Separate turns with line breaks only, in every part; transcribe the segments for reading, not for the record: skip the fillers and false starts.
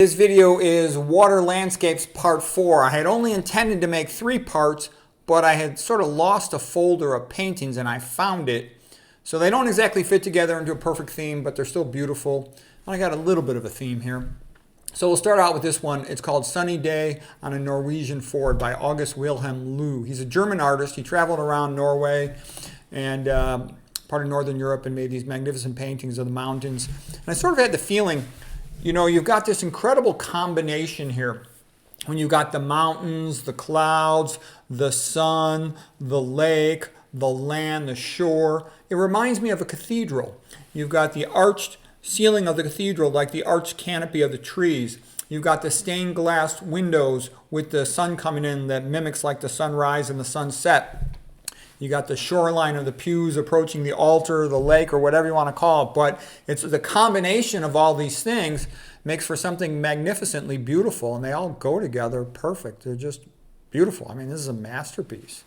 This video is Water Landscapes Part 4. I had only intended to make 3 parts, but I had sort of lost a folder of paintings and I found it. So they don't exactly fit together into a perfect theme, but they're still beautiful. And I got a little bit of a theme here. So we'll start out with this one. It's called Sunny Day on a Norwegian Fjord by August Wilhelm Loe. He's a German artist. He traveled around Norway and part of Northern Europe and made these magnificent paintings of the mountains. And I sort of had the feeling, you know, you've got this incredible combination here. When you've got the mountains, the clouds, the sun, the lake, the land, the shore. It reminds me of a cathedral. You've got the arched ceiling of the cathedral, like the arched canopy of the trees. You've got the stained glass windows with the sun coming in that mimics like the sunrise and the sunset. You got the shoreline of the pews approaching the altar, the lake, or whatever you want to call it. But it's the combination of all these things makes for something magnificently beautiful, and they all go together perfect. They're just beautiful. I mean, this is a masterpiece.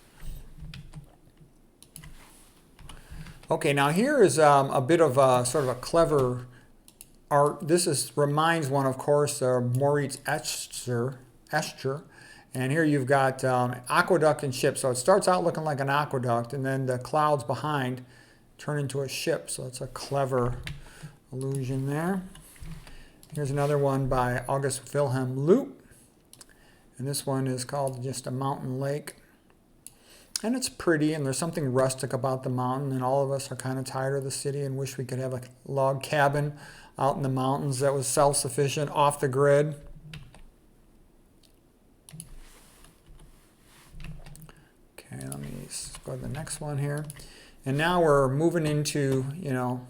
Okay, now here is a bit of a sort of a clever art. This reminds one, of course, of Moritz Escher. And here you've got aqueduct and ship. So it starts out looking like an aqueduct, and then the clouds behind turn into a ship. So it's a clever illusion there. Here's another one by August Wilhelm Loe. And this one is called just a mountain lake. And it's pretty, and there's something rustic about the mountain, and all of us are kind of tired of the city and wish we could have a log cabin out in the mountains that was self-sufficient, off the grid. Okay, let me go to the next one here. And now we're moving into, you know,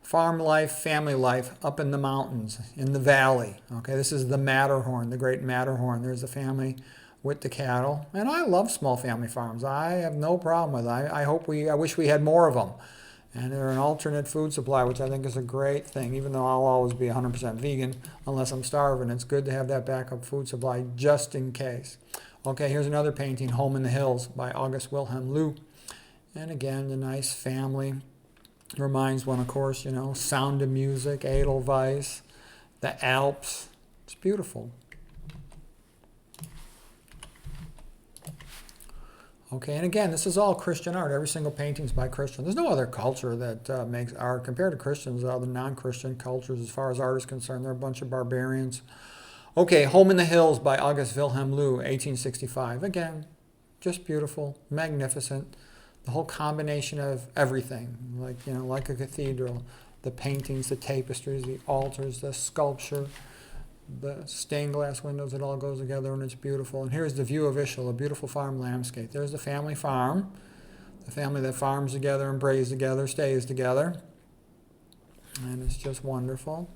farm life, family life up in the mountains, in the valley. Okay, this is the Matterhorn, the great Matterhorn. There's a family with the cattle. And I love small family farms. I have no problem with it. I wish we had more of them. And they're an alternate food supply, which I think is a great thing, even though I'll always be 100% vegan unless I'm starving. It's good to have that backup food supply just in case. Okay, here's another painting, Home in the Hills by August Wilhelm Loe. And again, the nice family. Reminds one, of course, you know, Sound of Music, Edelweiss, the Alps. It's beautiful. Okay, and again, this is all Christian art. Every single painting is by Christian. There's no other culture that makes art compared to Christians, other non-Christian cultures. As far as art is concerned, they're a bunch of barbarians. Okay, Home in the Hills by August Wilhelm Loe, 1865. Again, just beautiful, magnificent. The whole combination of everything, like, you know, like a cathedral. The paintings, the tapestries, the altars, the sculpture, the stained glass windows, it all goes together and it's beautiful. And here's the view of Ischl, a beautiful farm landscape. There's the family farm, the family that farms together and prays together, stays together. And it's just wonderful.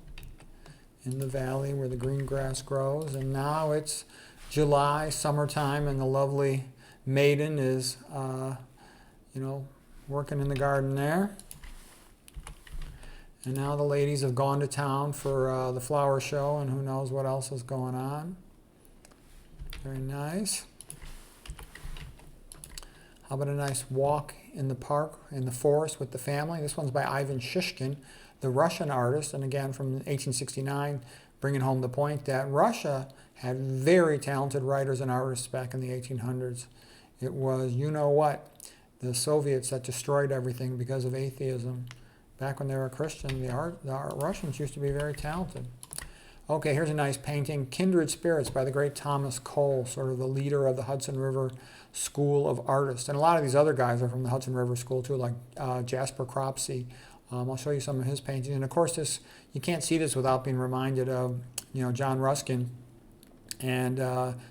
In the valley where the green grass grows. And now it's July, summertime, and the lovely maiden is, you know, working in the garden there. And now the ladies have gone to town for the flower show, and who knows what else is going on. Very nice. How about a nice walk in the park, in the forest with the family? This one's by Ivan Shishkin, the Russian artist, and again from 1869, bringing home the point that Russia had very talented writers and artists back in the 1800s. It was, you know what, the Soviets that destroyed everything because of atheism. Back when they were Christian, the Russians used to be very talented. Okay, here's a nice painting, Kindred Spirits by the great Thomas Cole, sort of the leader of the Hudson River School of Artists. And a lot of these other guys are from the Hudson River School too, like Jasper Cropsey. I'll show you some of his paintings. And of course, this, you can't see this without being reminded of, you know, John Ruskin and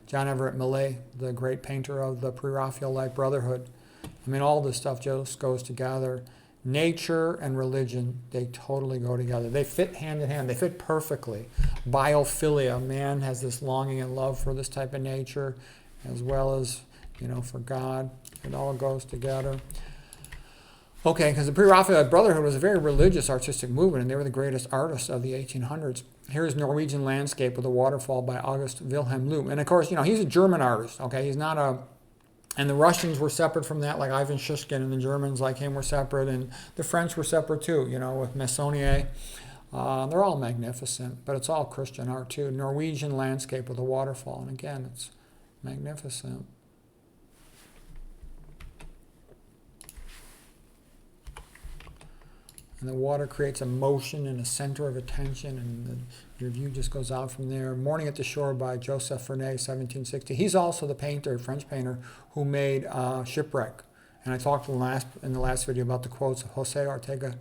John Everett Millais, the great painter of the Pre-Raphaelite Brotherhood. I mean, all this stuff just goes together. Nature and religion, they totally go together. They fit hand in hand. They fit perfectly. Biophilia, man has this longing and love for this type of nature, as well as, you know, for God. It all goes together. Okay, because the Pre-Raphaelite Brotherhood was a very religious artistic movement, and they were the greatest artists of the 1800s. Here's Norwegian Landscape with a Waterfall by August Wilhelm Loe. And of course, you know, he's a German artist, okay? He's not a And the Russians were separate from that, like Ivan Shishkin, and the Germans, like him, were separate, and the French were separate too, you know, with Meissonier. They're all magnificent, but it's all Christian art too. Norwegian landscape with a waterfall, and again, it's magnificent. And the water creates a motion and a center of attention, and your view just goes out from there. Morning at the Shore by Joseph Vernet, 1760. He's also the painter, French painter, who made Shipwreck. And I talked in the last video about the quotes of Jose Ortega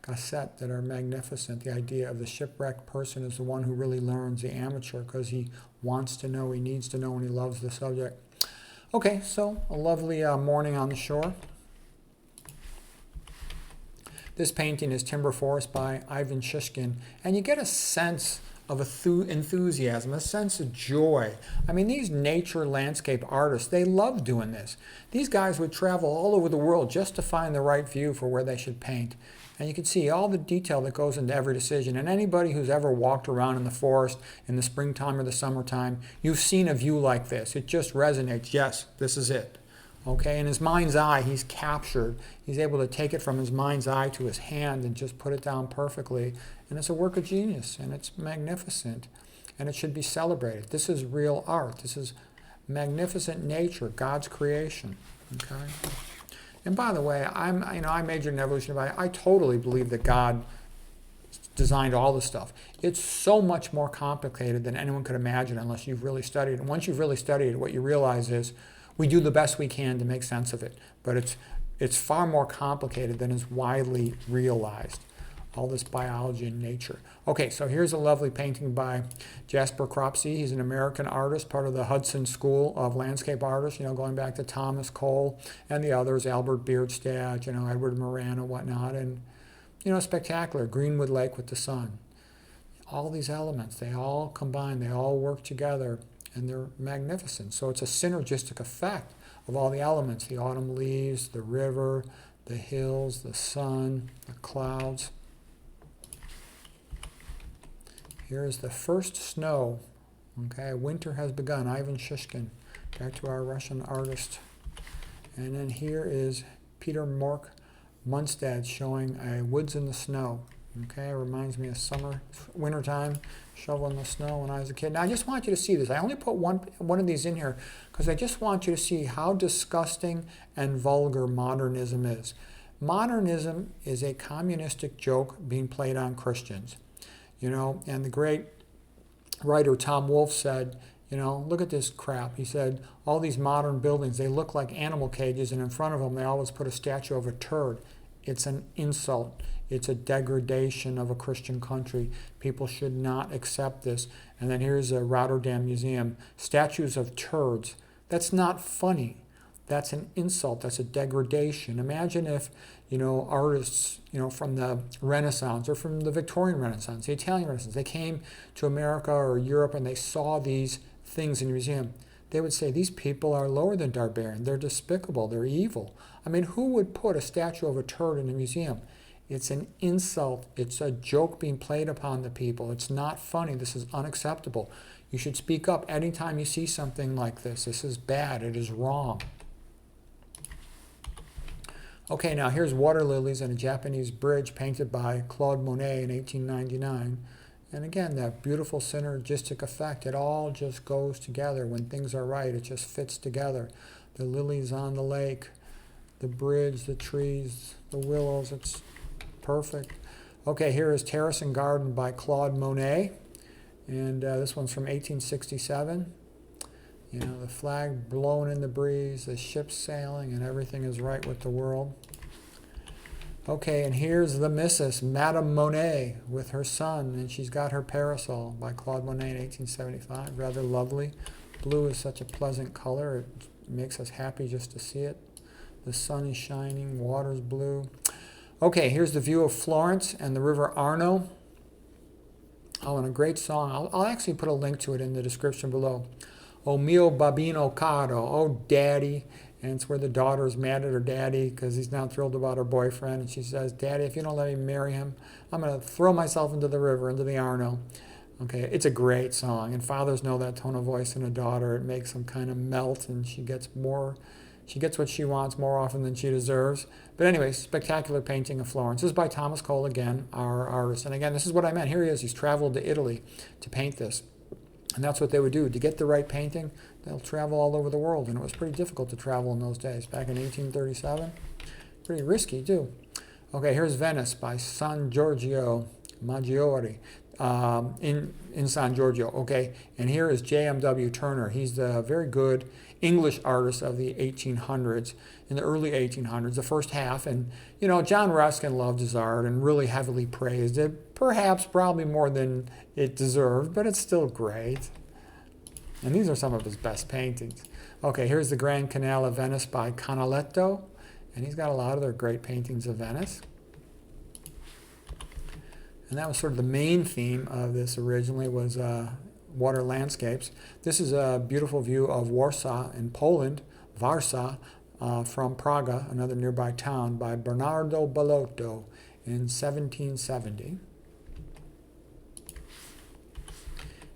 Gasset that are magnificent. The idea of the shipwrecked person is the one who really learns, the amateur, because he wants to know, he needs to know, and he loves the subject. Okay, so a lovely morning on the shore. This painting is Timber Forest by Ivan Shishkin, and you get a sense of enthusiasm, a sense of joy. I mean, these nature landscape artists, they love doing this. These guys would travel all over the world just to find the right view for where they should paint. And you can see all the detail that goes into every decision. And anybody who's ever walked around in the forest in the springtime or the summertime, you've seen a view like this. It just resonates. Yes, this is it. Okay, in his mind's eye, he's captured. He's able to take it from his mind's eye to his hand and just put it down perfectly. And it's a work of genius, and it's magnificent, and it should be celebrated. This is real art. This is magnificent nature, God's creation. Okay. And by the way, I majored in evolution, but I totally believe that God designed all this stuff. It's so much more complicated than anyone could imagine unless you've really studied it. And once you've really studied it, what you realize is we do the best we can to make sense of it, but it's far more complicated than is widely realized. All this biology and nature. Okay, so here's a lovely painting by Jasper Cropsey. He's an American artist, part of the Hudson School of Landscape Artists, going back to Thomas Cole and the others, Albert Bierstadt, Edward Moran and whatnot. And, spectacular. Greenwood Lake with the sun. All these elements, they all combine, they all work together, and they're magnificent. So it's a synergistic effect of all the elements, the autumn leaves, the river, the hills, the sun, the clouds. Here is the first snow. Okay, winter has begun. Ivan Shishkin, back to our Russian artist. And then here is Peter Mork Munstad showing a woods in the snow. Okay, it reminds me of wintertime, shoveling the snow when I was a kid. Now I just want you to see this. I only put one of these in here because I just want you to see how disgusting and vulgar modernism is. Modernism is a communistic joke being played on Christians. And the great writer Tom Wolfe said, look at this crap. He said, all these modern buildings, they look like animal cages, and in front of them they always put a statue of a turd. It's an insult. It's a degradation of a Christian country. People should not accept this. And then here's a Rotterdam Museum. Statues of turds. That's not funny. That's an insult. That's a degradation. Imagine if, artists, from the Renaissance or from the Victorian Renaissance, the Italian Renaissance, they came to America or Europe and they saw these things in a museum. They would say, these people are lower than barbarian. They're despicable. They're evil. I mean, who would put a statue of a turd in a museum? It's an insult. It's a joke being played upon the people. It's not funny. This is unacceptable. You should speak up anytime you see something like this. This is bad. It is wrong. Okay, now here's water lilies and a Japanese bridge painted by Claude Monet in 1899. And again, that beautiful synergistic effect. It all just goes together. When things are right, it just fits together. The lilies on the lake, the bridge, the trees, the willows, it's perfect. Okay, here is Terrace and Garden by Claude Monet. And this one's from 1867. The flag blowing in the breeze, the ship's sailing, and everything is right with the world. Okay, and here's the Missus, Madame Monet, with her son, and she's got her parasol by Claude Monet in 1875. Rather lovely. Blue is such a pleasant color. It makes us happy just to see it. The sun is shining, water's blue. Okay, here's the view of Florence and the River Arno. Oh, and a great song. I'll actually put a link to it in the description below. O mio babino caro, oh daddy. And it's where the daughter is mad at her daddy because he's not thrilled about her boyfriend. And she says, Daddy, if you don't let me marry him, I'm going to throw myself into the river, into the Arno. Okay, it's a great song. And fathers know that tone of voice in a daughter. It makes them kind of melt, and she gets more She gets what she wants more often than she deserves. But anyway, spectacular painting of Florence. This is by Thomas Cole again, our artist. And again, this is what I meant. Here he is. He's traveled to Italy to paint this. And that's what they would do. To get the right painting, they'll travel all over the world. And it was pretty difficult to travel in those days. Back in 1837, pretty risky too. Okay, here's Venice by San Giorgio Maggiore in San Giorgio. Okay, and here is J.M.W. Turner. He's the very good English artist of the 1800s, in the early 1800s, the first half. And, you know, John Ruskin loved his art and really heavily praised it, perhaps probably more than it deserved, but it's still great. And these are some of his best paintings. Okay, here's the Grand Canal of Venice by Canaletto, and he's got a lot of their great paintings of Venice. And that was sort of the main theme of this originally, was water landscapes. This is a beautiful view of Warsaw in Poland, Warsaw, from Praga, another nearby town, by Bernardo Bellotto in 1770.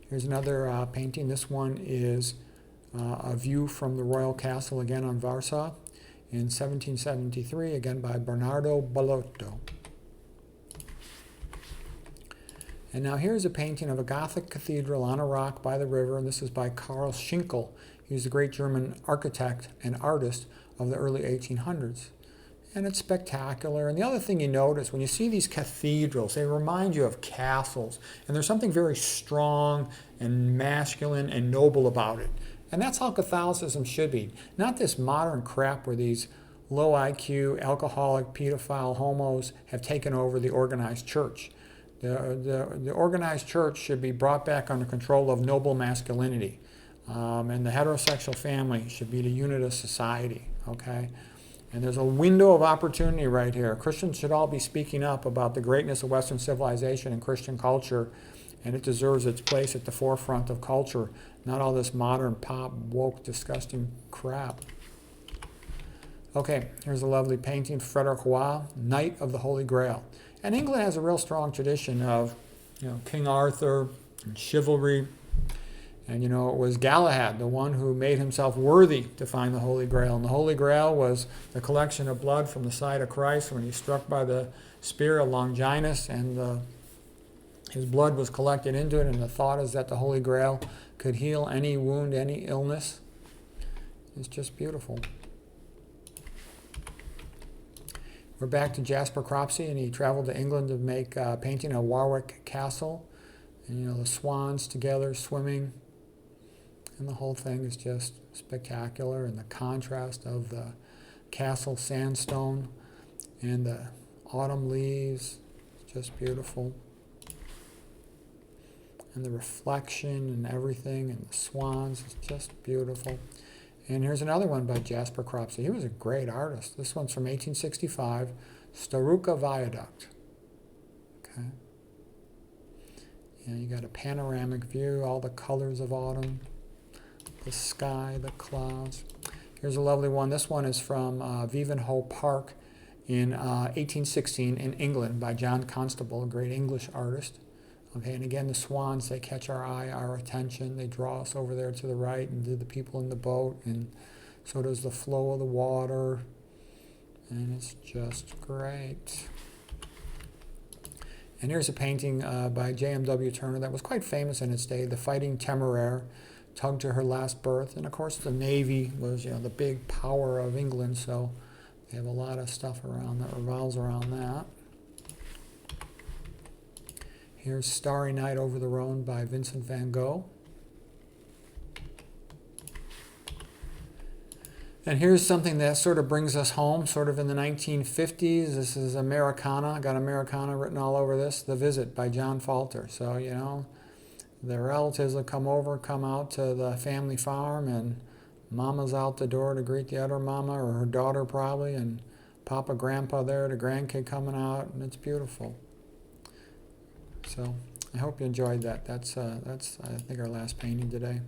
Here's another painting. This one is a view from the royal castle, again on Warsaw, in 1773, again by Bernardo Bellotto. And now here's a painting of a Gothic cathedral on a rock by the river, and this is by Karl Schinkel. He was a great German architect and artist of the early 1800s. And it's spectacular. And the other thing you notice, when you see these cathedrals, they remind you of castles. And there's something very strong and masculine and noble about it. And that's how Catholicism should be. Not this modern crap where these low IQ, alcoholic, pedophile homos have taken over the organized church. The organized church should be brought back under control of noble masculinity. And the heterosexual family should be the unit of society, okay? And there's a window of opportunity right here. Christians should all be speaking up about the greatness of Western civilization and Christian culture, and it deserves its place at the forefront of culture, not all this modern, pop, woke, disgusting crap. Okay, here's a lovely painting, Frederick Roy, Knight of the Holy Grail. And England has a real strong tradition of, King Arthur and chivalry. And, it was Galahad, the one who made himself worthy to find the Holy Grail. And the Holy Grail was the collection of blood from the side of Christ when he was struck by the spear of Longinus, and his blood was collected into it. And the thought is that the Holy Grail could heal any wound, any illness. It's just beautiful. We're back to Jasper Cropsey, and he traveled to England to make a painting of Warwick Castle. And, the swans together swimming. And the whole thing is just spectacular. And the contrast of the castle sandstone and the autumn leaves, just beautiful. And the reflection and everything, and the swans, is just beautiful. And here's another one by Jasper Cropsey. He was a great artist. This one's from 1865, Staruka Viaduct. Okay. And you got a panoramic view, all the colors of autumn, the sky, the clouds. Here's a lovely one. This one is from Vivenhoe Park in 1816 in England by John Constable, a great English artist. Okay, and again, the swans, they catch our eye, our attention. They draw us over there to the right, and do the people in the boat, and so does the flow of the water, and it's just great. And here's a painting by J.M.W. Turner that was quite famous in its day, The Fighting Temeraire, tugged to her last berth. And of course, the Navy was, the big power of England, so they have a lot of stuff around that revolves around that. Here's Starry Night over the Rhone by Vincent van Gogh. And here's something that sort of brings us home, sort of in the 1950s. This is Americana. Got Americana written all over this. The Visit by John Falter. So, the relatives will come out to the family farm, and Mama's out the door to greet the other mama, or her daughter probably, and Papa, Grandpa there, the grandkid coming out, and it's beautiful. So I hope you enjoyed that. That's I think our last painting today.